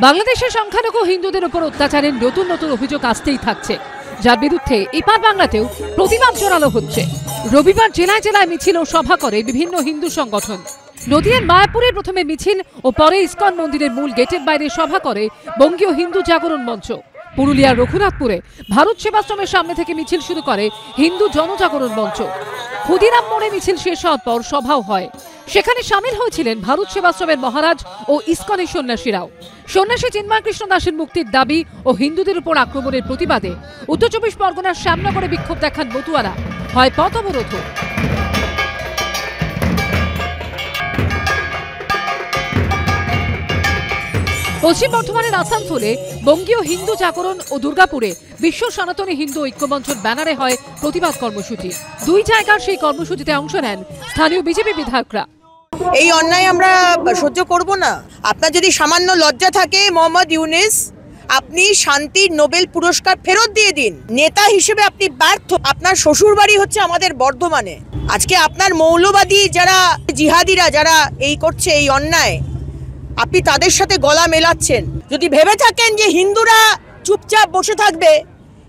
বাংলাদেশের সংখ্যালঘু হিন্দুদের উপর অত্যাচারের নতুন নতুন অভিযোগ আসতেই থাকছে, যার বিরুদ্ধে এপার বাংলাতেও প্রতিবাদ জোরালো হচ্ছে। রবিবার জেলায় জেলায় মিছিল ও সভা করে বিভিন্ন হিন্দু সংগঠন। নদিয়ার মায়াপুরের প্রথমে মিছিল ও পরে ইস্কন মন্দিরের মূল গেটের বাইরে সভা করে বঙ্গীয় হিন্দু জাগরণ মঞ্চ। পুরুলিয়ার রঘুনাথপুরে ভারত সেবাশ্রমের সামনে থেকে মিছিল শুরু করে হিন্দু জনজাগরণ মঞ্চ। ক্ষুদিরাম মোড়ে মিছিল শেষ হওয়ার পর সভাও হয়। সেখানে সামিল হয়েছিলেন ভারত সেবাশ্রমের মহারাজ ও ইস্কনের সন্ন্যাসীরাও। সন্ন্যাসী চিন্ময় কৃষ্ণ দাসের মুক্তির দাবি ও হিন্দুদের উপর আক্রমণের প্রতিবাদে উত্তর 24 পরগনার শ্যামনগরে বিক্ষোভ দেখান মতুয়ারা। হয় পথ অবরোধ। পশ্চিম বর্ধমানের আসানসোলে বঙ্গীয় হিন্দু জাগরণ ও দুর্গাপুরে বিশ্ব সনাতনী হিন্দু ঐক্যমঞ্চের ব্যানারে হয় প্রতিবাদ কর্মসূচি। দুই জায়গার সেই কর্মসূচিতে অংশ নেন স্থানীয় বিজেপি বিধায়করা। এই অন্যায় আমরা সহ্য করব না। আপনার যদি সামান্য লজ্জা থাকে মোহাম্মদ ইউনুস, আপনি শান্তির নোবেল পুরস্কার ফেরত দিয়ে দিন। নেতা হিসেবে আপনি ব্যর্থ। আপনার শ্বশুর বাড়ি হচ্ছে আমাদের বর্ধমানে। আজকে আপনার মৌলবাদী যারা জিহাদিরা যারা এই করছে এই অন্যায়, আপনি তাদের সাথে গলা মেলাচ্ছেন। যদি ভেবে থাকেন যে হিন্দুরা চুপচাপ বসে থাকবে,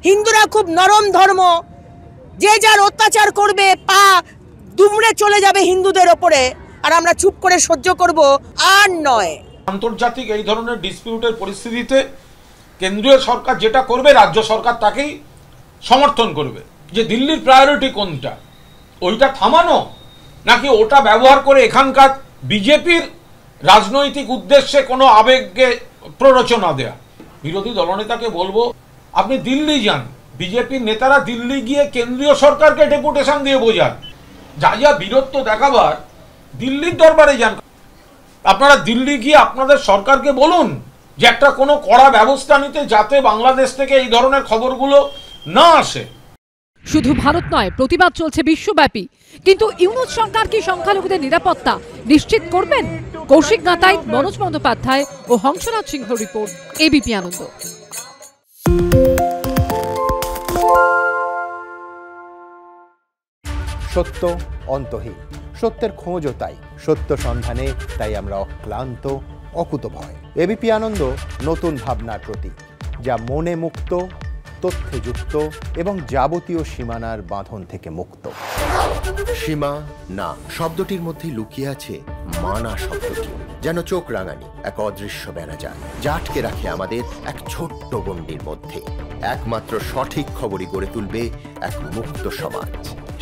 হিন্দুরা খুব নরম ধর্ম, যে যার অত্যাচার করবে, পা দুমড়ে চলে যাবে হিন্দুদের ওপরে, আর আমরা চুপ করে সহ্য করব, আর নয়। আন্তর্জাতিক এই ধরনের ডিসপিউটের পরিস্থিতিতে কেন্দ্রীয় সরকার যেটা করবে, রাজ্য সরকার তাকেই সমর্থন করবে। যে দিল্লির প্রায়োরিটি কোনটা, ওইটা থামানো নাকি ওটা ব্যবহার করে এখানকার বিজেপির রাজনৈতিক উদ্দেশ্যে কোনো আবেগকে প্ররোচনা দেয়া। বিরোধী দলনেতাকে বলবো, আপনি দিল্লি যান, বিজেপির নেতারা দিল্লি গিয়ে কেন্দ্রীয় সরকারকে ডেপুটেশন দিয়ে বোঝান। যা যা বীরত্ব দেখাবার দিল্লির দরবারে যান। আপনারা দিল্লি গিয়ে আপনাদের সরকারকে বলুন যে একটা কোনো কড়া ব্যবস্থা নিতে, যাতে বাংলাদেশ থেকে এই ধরনের খবরগুলো না আসে। শুধু ভারত নয়, প্রতিবাদ চলছে বিশ্বব্যাপী। কিন্তু ইউনুস সরকার কি সংখ্যালঘুদের নিরাপত্তা নিশ্চিত করবেন? কৌশিক গাতাই, মনোজ বন্দ্যোপাধ্যায় ও হংসরাজ সিংহ রিপোর্ট, এবিপি আনন্দ। সত্য অন্তহীন, সত্যের খোঁজও তাই, সত্য সন্ধানে তাই আমরা অক্লান্ত, অকুতভয়। এবিপি আনন্দ নতুন ভাবনার প্রতীক, যা মনে মুক্ত, তথ্যে যুক্ত এবং যাবতীয় সীমানার বাঁধন থেকে মুক্ত। সীমা না শব্দটির মধ্যে লুকিয়ে আছে মানা শব্দটি, যেন চোখ রাঙানি এক অদৃশ্য ব্যানাজার, যা আটকে রাখে আমাদের এক ছোট্ট গণ্ডির মধ্যে। একমাত্র সঠিক খবরই গড়ে তুলবে এক মুক্ত সমাজ।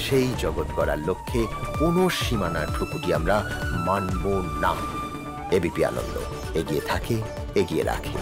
সেই জগৎ গড়ার লক্ষ্যে কোনো সীমানার ঠুকুটি আমরা মানব না। এবিপি আনন্দ এগিয়ে থাকে, এগিয়ে রাখে।